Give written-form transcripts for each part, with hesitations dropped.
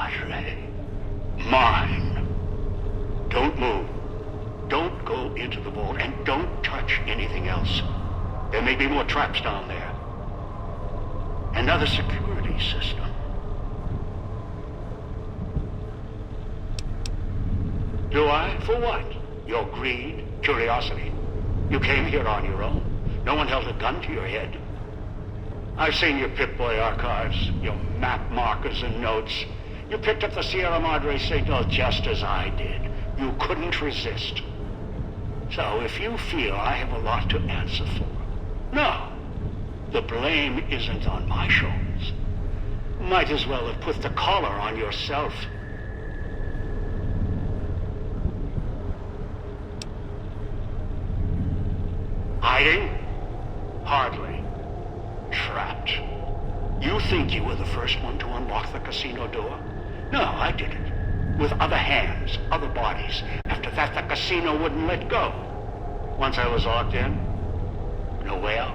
Madre. Mine. Don't move. Don't go into the vault, and don't touch anything else. There may be more traps down there. Another security system. Do I? For what? Your greed? Curiosity? You came here on your own. No one held a gun to your head. I've seen your Pip-Boy archives, your map markers and notes. You picked up the Sierra Madre signal just as I did. You couldn't resist. So if you feel I have a lot to answer for, no, the blame isn't on my shoulders. Might as well have put the collar on yourself. Hiding? Hardly. Trapped. You think you were the first one to unlock the casino door? No, I did it. With other hands, other bodies. After that, the casino wouldn't let go. Once I was locked in, no way out.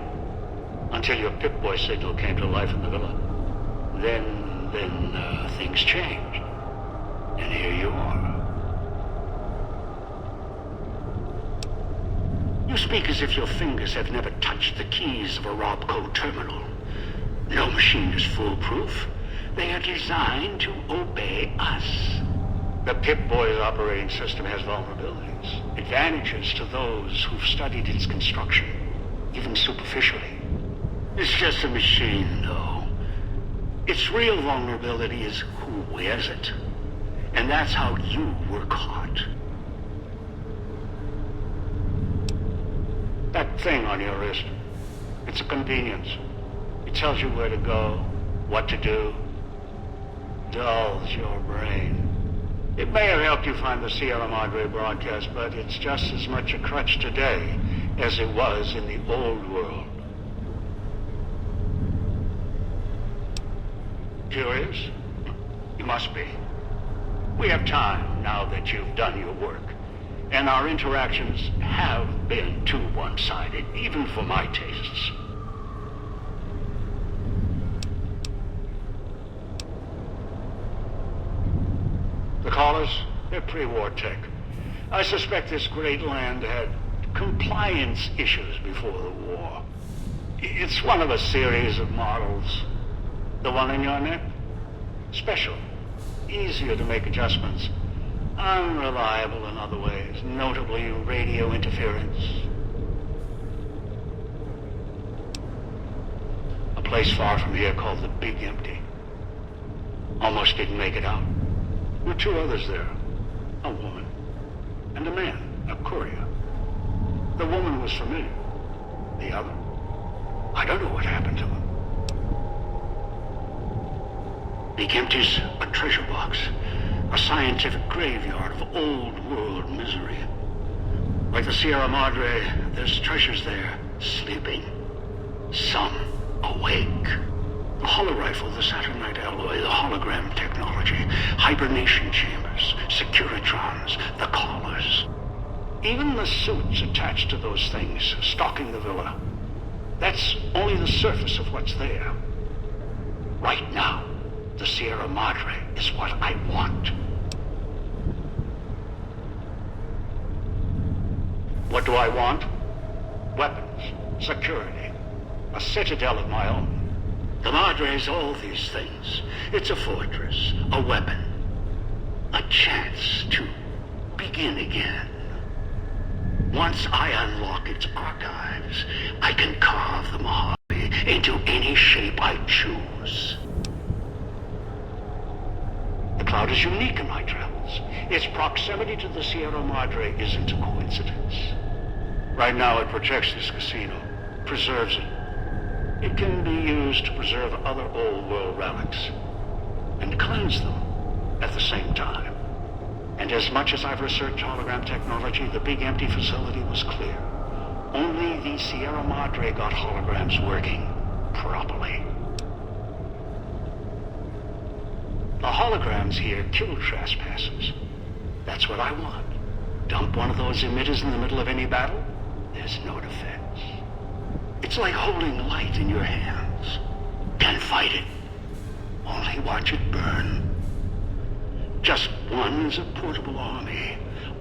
Until your Pip-Boy signal came to life in the villa. Then things changed. And here you are. You speak as if your fingers have never touched the keys of a Robco terminal. No machine is foolproof. They are designed to obey us. The Pip-Boy's operating system has vulnerabilities, advantages to those who've studied its construction, even superficially. It's just a machine, though. Its real vulnerability is who wears it. And that's how you were caught. That thing on your wrist, it's a convenience. It tells you where to go, what to do. Dulls your brain. It may have helped you find the Sierra Madre broadcast, but it's just as much a crutch today as it was in the old world. Curious? You must be. We have time now that you've done your work. And our interactions have been too one-sided, even for my tastes. The callers, they're pre-war tech. I suspect this great land had compliance issues before the war. It's one of a series of models. The one in your neck? Special. Easier to make adjustments. Unreliable in other ways, notably radio interference. A place far from here called the Big Empty. Almost didn't make it out. There were two others there. A woman and a man, a courier. The woman was familiar. The other, I don't know what happened to him. Big Empty's a treasure box. A scientific graveyard of old-world misery. Like the Sierra Madre, there's treasures there, sleeping. Some awake. The holorifle, the Saturnite alloy, the hologram technology, hibernation chambers, securitrons, the collars. Even the suits attached to those things, stalking the villa. That's only the surface of what's there. Right now, the Sierra Madre is what I want. What do I want? Weapons, security, a citadel of my own. The Madre is all these things. It's a fortress, a weapon, a chance to begin again. Once I unlock its archives, I can carve the Mojave into any shape I choose. The cloud is unique in my travels. Its proximity to the Sierra Madre isn't a coincidence. Right now it protects this casino, preserves it. It can be used to preserve other old-world relics, and cleanse them at the same time. And as much as I've researched hologram technology, the Big Empty facility was clear. Only the Sierra Madre got holograms working properly. The holograms here kill trespassers. That's what I want. Dump one of those emitters in the middle of any battle, there's no defense. It's like holding light in your hands. Can't fight it. Only watch it burn. Just one is a portable army.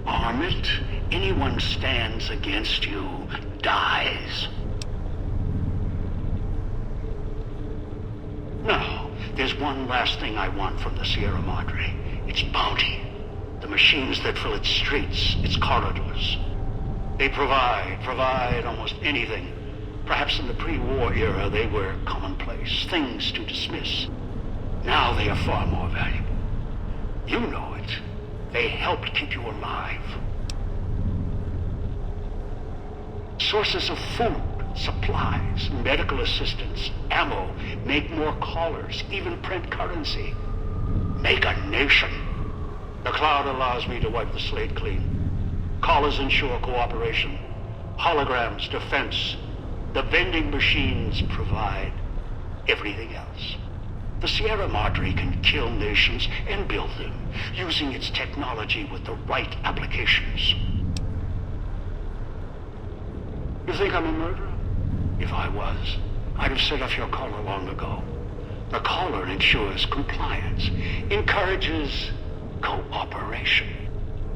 Arm it, anyone stands against you dies. No, there's one last thing I want from the Sierra Madre. It's bounty. The machines that fill its streets, its corridors. They provide almost anything. Perhaps in the pre-war era they were commonplace, things to dismiss. Now they are far more valuable. You know it. They helped keep you alive. Sources of food, supplies, medical assistance, ammo, make more callers, even print currency. Make a nation. The cloud allows me to wipe the slate clean. Callers ensure cooperation. Holograms, defense. The vending machines provide everything else. The Sierra Madre can kill nations and build them, using its technology with the right applications. You think I'm a murderer? If I was, I'd have set off your caller long ago. The caller ensures compliance, encourages cooperation.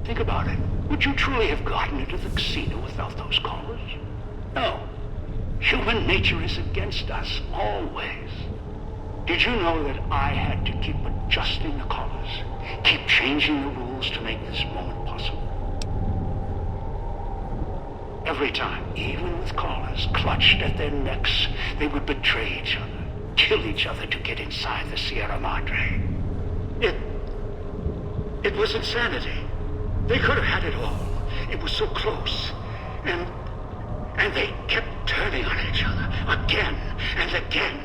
Think about it. Would you truly have gotten into the casino without those callers? No. Human nature is against us, always. Did you know that I had to keep adjusting the callers, keep changing the rules to make this moment possible? Every time, even with callers clutched at their necks, they would betray each other, kill each other to get inside the Sierra Madre. It was insanity. They could have had it all. It was so close. And they kept turning on each other, again and again.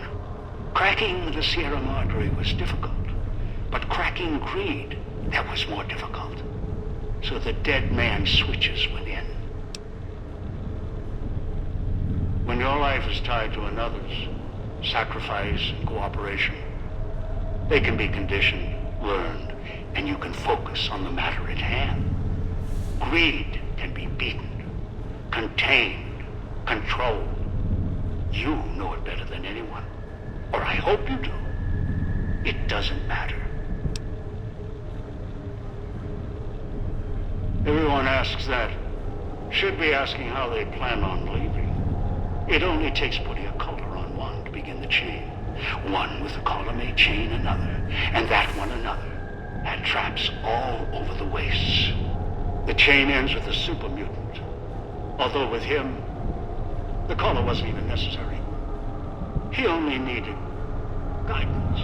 Cracking the Sierra Madre was difficult, but cracking greed, that was more difficult. So the dead man switches within. When your life is tied to another's, sacrifice and cooperation, they can be conditioned, learned, and you can focus on the matter at hand. Greed can be beaten, contained, controlled. You know it better than anyone. Or I hope you do. It doesn't matter. Everyone asks that. Should be asking how they plan on leaving. It only takes putting a collar on one to begin the chain. One with a collar may chain another, and that one another. And traps all over the wastes. The chain ends with a super mutant. Although with him, the collar wasn't even necessary. He only needed guidance.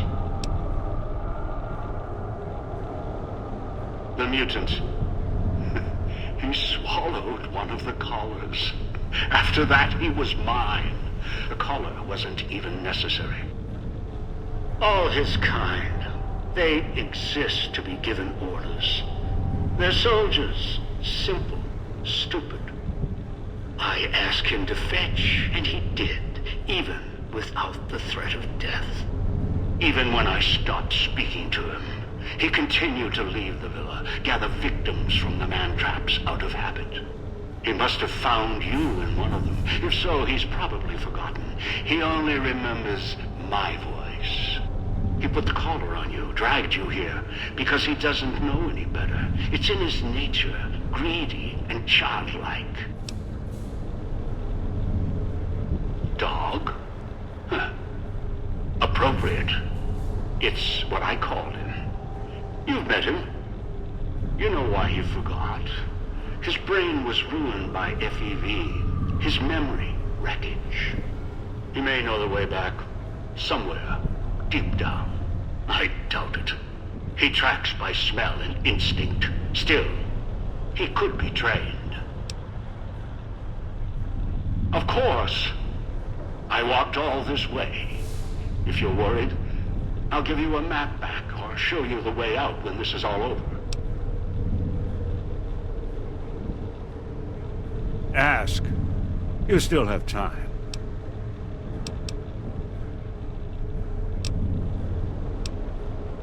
The mutant. He swallowed one of the collars. After that, he was mine. The collar wasn't even necessary. All his kind, they exist to be given orders. They're soldiers, simple, stupid. I asked him to fetch, and he did, even without the threat of death. Even when I stopped speaking to him, he continued to leave the villa, gather victims from the man-traps out of habit. He must have found you in one of them. If so, he's probably forgotten. He only remembers my voice. He put the collar on you, dragged you here, because he doesn't know any better. It's in his nature, greedy and childlike. Dog? Huh. Appropriate. It's what I called him. You've met him. You know why he forgot. His brain was ruined by FEV. His memory, wreckage. He may know the way back. Somewhere. Deep down. I doubt it. He tracks by smell and instinct. Still, he could be trained. Of course. I walked all this way. If you're worried, I'll give you a map back or show you the way out when this is all over. Ask. You still have time.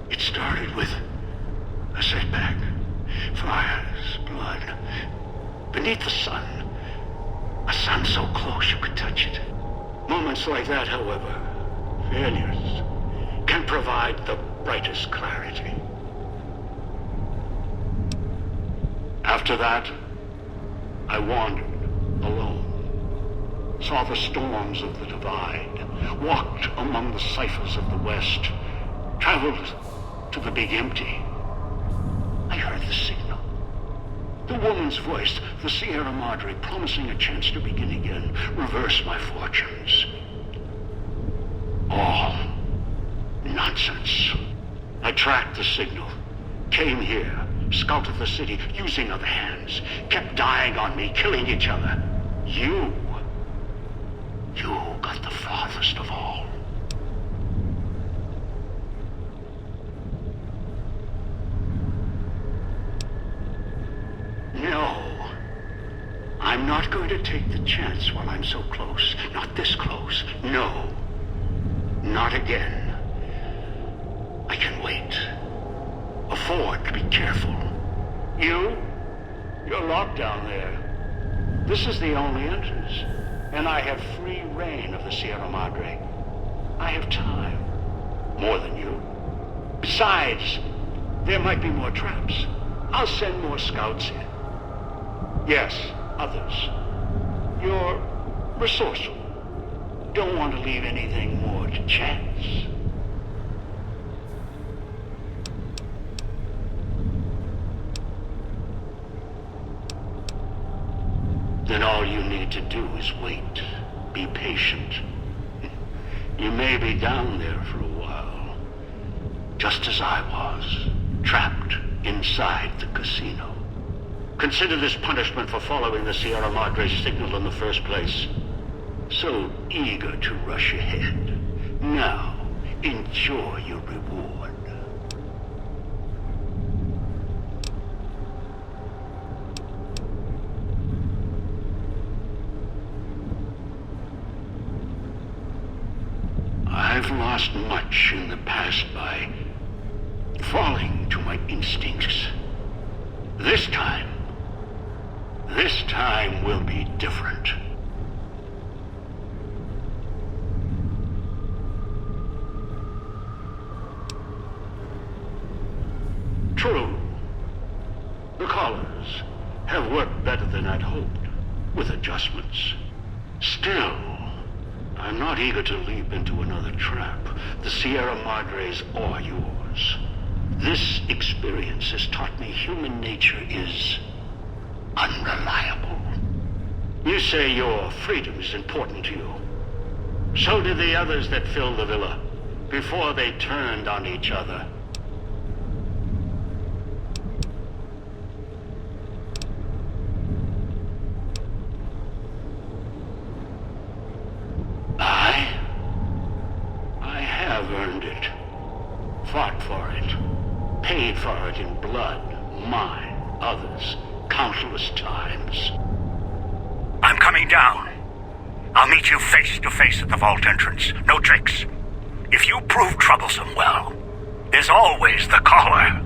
It started with a setback. Fires, blood. Beneath the sun. A sun so close you could touch it. Moments like that, however, failures, can provide the brightest clarity. After that, I wandered alone, saw the storms of the Divide, walked among the ciphers of the West, traveled to the Big Empty. I heard the signal. The woman's voice, the Sierra Madre, promising a chance to begin again, reverse my fortunes. All nonsense. I tracked the signal, came here, scouted the city using other hands, kept dying on me, killing each other. You got the farthest of all. No. I'm not going to take the chance while I'm so close. Not this close. No. Not again. I can wait. Afford to be careful. You're locked down there. This is the only entrance. And I have free reign of the Sierra Madre. I have time. More than you. Besides, there might be more traps. I'll send more scouts in. Yes, others. You're resourceful. Don't want to leave anything more to chance. Then all you need to do is wait. Be patient. You may be down there for a while. Just as I was, trapped inside the casino. Consider this punishment for following the Sierra Madre signal in the first place. So eager to rush ahead. Now, enjoy your reward. I've lost much in the past by falling to my instincts. This time will be different. True. The collars have worked better than I'd hoped, with adjustments. Still, I'm not eager to leap into another trap. The Sierra Madres are yours. This experience has taught me human nature is unreliable. You say your freedom is important to you. So did the others that filled the villa, before they turned on each other. I have earned it. Fought for it. Paid for it in blood. Mine. Others. Countless times. I'm coming down. I'll meet you face to face at the vault entrance. No tricks. If you prove troublesome, well, there's always the caller.